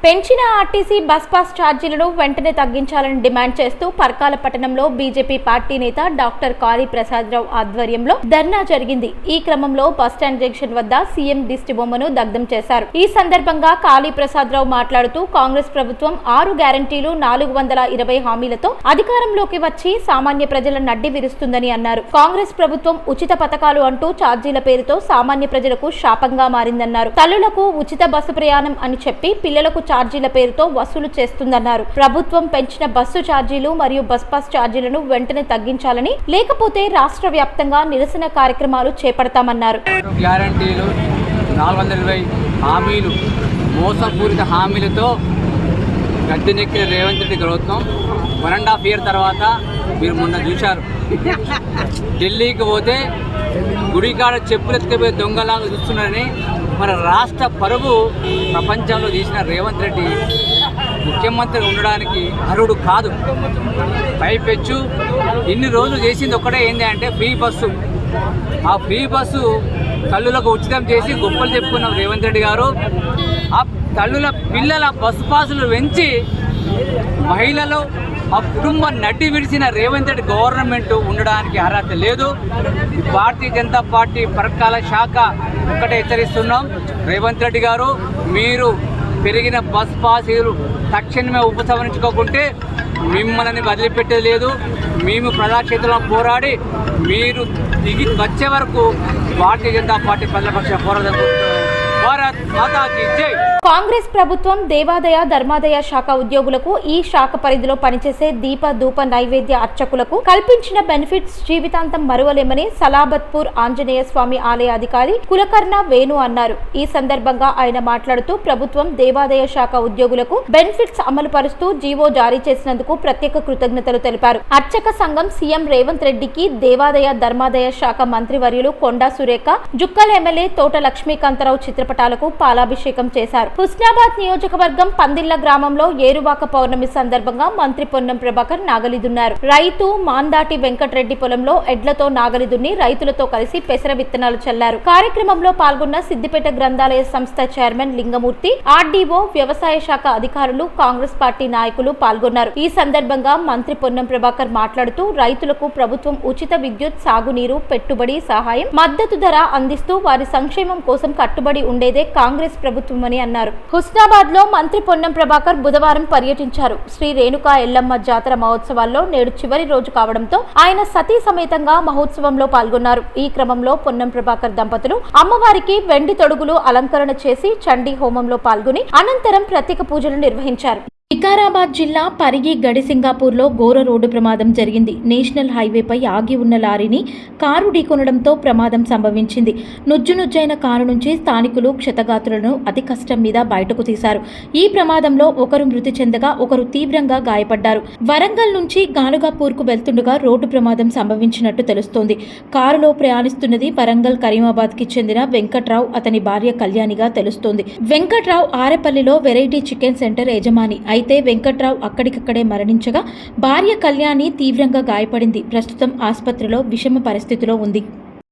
పెంచిన RTC bus pass ఛార్జీలను వెంటనే తగ్గించాలని డిమాండ్ చేస్తూ పర్కాల పట్టణంలో బీజేపీ పార్టీ నేత డాక్టర్ కాళీ ప్రసాదరావు ఆధ్వర్యంలో ధర్నా జరిగింది. ఈ క్రమంలో బస్టాండ్ జంక్షన్ వద్ద సీఎం దిష్టి బొమ్మను దగ్ధం చేశారు. ఈ సందర్భంగా కాళీ ప్రసాదరావు మాట్లాడుతూ కాంగ్రెస్ ప్రభుత్వం 6 గ్యారంటీలు 420 హామీలతో అధికారంలోకి వచ్చి సామాన్య ప్రజల నడ్డి విరుస్తుందని అన్నారు. కాంగ్రెస్ ప్రభుత్వం ఉచిత పథకాలు అంటూ ఛార్జీల పేరుతో సామాన్య ప్రజలకు శాపంగా మారిందన్నారు. తల్లులకు ఉచిత బస్సు ప్రయాణం అని చెప్పి పిల్లలకు ఛార్జీల పేరుతో వసూలు చేస్తుందన్నారు. ప్రభుత్వం పెంచిన బస్సు ఛార్జీలు మరియు బస్ పాస్ ఛార్జీలను వెంటనే తగ్గించాలని, లేకపోతే రాష్ట్ర వ్యాప్తంగా నిరసన కార్యక్రమాలు చేపడతామన్నారు. గ్యారంటీలు 420 హామీలు మోసపూరిత హామీలతో గద్దెనెక్కిన రేవంత్ రెడ్డి ప్రభుత్వం 1.5 year తర్వాత మీరు మొన్న చూశారు. ఢిల్లీకి పోతే గుడికాడ చెప్పులు ఎత్తుకుపోయే దొంగలాగా చూస్తున్నారని మన రాష్ట్ర పరువు ప్రపంచంలో తీసిన రేవంత్ రెడ్డి ముఖ్యమంత్రి ఉండడానికి అర్హుడు కాదు. పైపెచ్చు ఇన్ని రోజులు చేసింది ఒక్కటే ఏంటి అంటే ఫ్రీ బస్సు. ఆ ఫ్రీ బస్సు తల్లులకు ఉచితం చేసి గొప్పలు చెప్పుకున్నాం రేవంత్ రెడ్డి గారు. ఆ తల్లుల పిల్లల బస్సు పాసులు పెంచి మహిళలు ఆ కుటుంబం నడ్డి విడిచిన రేవంత్ రెడ్డి గవర్నమెంట్ ఉండడానికి అర్హత లేదు. భారతీయ జనతా పార్టీ పర్కాల శాఖ ఒక్కటే హెచ్చరిస్తున్నాం, రేవంత్ రెడ్డి గారు మీరు పెరిగిన బస్ పాసులు తక్షణమే ఉపసంహరించుకోకుంటే మిమ్మల్ని వదిలిపెట్టేది లేదు. మేము ప్రజాక్షేత్రంలో పోరాడి మీరు దిగి వచ్చే వరకు భారతీయ జనతా పార్టీ ప్రజల పక్ష పోరాటం. భారత్ మాతాకి జై. కాంగ్రెస్ ప్రభుత్వం దేవాదాయ ధర్మాదాయ శాఖ ఉద్యోగులకు ఈ శాఖ పరిధిలో పనిచేసే దీప ధూప నైవేద్య అర్చకులకు కల్పించిన బెనిఫిట్స్ జీవితాంతం మరువలేమని సలాబత్పూర్ ఆంజనేయ స్వామి ఆలయ అధికారి కులకర్ణ వేణు అన్నారు. ఈ సందర్భంగా ఆయన మాట్లాడుతూ ప్రభుత్వం దేవాదాయ శాఖ ఉద్యోగులకు బెనిఫిట్స్ అమలు పరుస్తూ జీవో జారీ చేసినందుకు ప్రత్యేక కృతజ్ఞతలు తెలిపారు. అర్చక సంఘం సీఎం రేవంత్ రెడ్డికి దేవాదాయ ధర్మాదాయ శాఖ మంత్రివర్యులు కొండా సురేఖ, జుక్కల్ ఎమ్మెల్యే తోట లక్ష్మీకాంతరావు చిత్రపటాలకు పాలాభిషేకం చేశారు. హుస్నాబాద్ నియోజకవర్గం పందిళ్ల గ్రామంలో ఏరువాక పౌర్ణమి సందర్భంగా మంత్రి పొన్నం ప్రభాకర్ నాగలి దున్నారు. రైతు మాందాటి వెంకటరెడ్డి పొలంలో ఎడ్లతో నాగలి దున్ని రైతులతో కలిసి పెసర విత్తనాలు చల్లారు. కార్యక్రమంలో పాల్గొన్న సిద్దిపేట గ్రంథాలయ సంస్థ చైర్మన్ లింగమూర్తి, ఆర్డీఓ, వ్యవసాయ శాఖ అధికారులు, కాంగ్రెస్ పార్టీ నాయకులు పాల్గొన్నారు. ఈ సందర్భంగా మంత్రి పొన్నం ప్రభాకర్ మాట్లాడుతూ రైతులకు ప్రభుత్వం ఉచిత విద్యుత్, సాగునీరు, పెట్టుబడి సహాయం, మద్దతు ధర అందిస్తూ వారి సంక్షేమం కోసం కట్టుబడి ఉండేదే కాంగ్రెస్ ప్రభుత్వమని అన్నారు. హుస్నాబాద్ లో మంత్రి పొన్నం ప్రభాకర్ బుధవారం పర్యటించారు. శ్రీ రేణుకా ఎల్లమ్మ జాతర మహోత్సవాల్లో నేడు చివరి రోజు కావడంతో ఆయన సతీ సమేతంగా మహోత్సవంలో పాల్గొన్నారు. ఈ క్రమంలో పొన్నం ప్రభాకర్ దంపతులు అమ్మవారికి వెండి తొడుగులు అలంకరణ చేసి చండీ హోమంలో పాల్గొని అనంతరం ప్రత్యేక పూజలు నిర్వహించారు. వికారాబాద్ జిల్లా పరిగి గడిసింగాపూర్లో ఘోర రోడ్డు ప్రమాదం జరిగింది. నేషనల్ హైవేపై ఆగి ఉన్న లారీని కారు ఢీకొనడంతో ప్రమాదం సంభవించింది. నుజ్జునుజ్జైన కారు నుంచి స్థానికులు క్షతగాత్రులను అతి కష్టం మీద బయటకు తీశారు. ఈ ప్రమాదంలో ఒకరు మృతి చెందగా ఒకరు తీవ్రంగా గాయపడ్డారు. వరంగల్ నుంచి గానుగాపూర్కు వెళ్తుండగా రోడ్డు ప్రమాదం సంభవించినట్టు తెలుస్తోంది. కారులో ప్రయాణిస్తున్నది వరంగల్ కరీమాబాద్కి చెందిన వెంకట్రావు, అతని భార్య కళ్యాణిగా తెలుస్తోంది. వెంకట్రావు ఆరేపల్లిలో వెరైటీ చికెన్ సెంటర్ యజమాని. అయితే వెంకట్రావు అక్కడికక్కడే మరణించగా భార్య కళ్యాణి తీవ్రంగా గాయపడింది. ప్రస్తుతం ఆసుపత్రిలో విషమ పరిస్థితిలో ఉంది.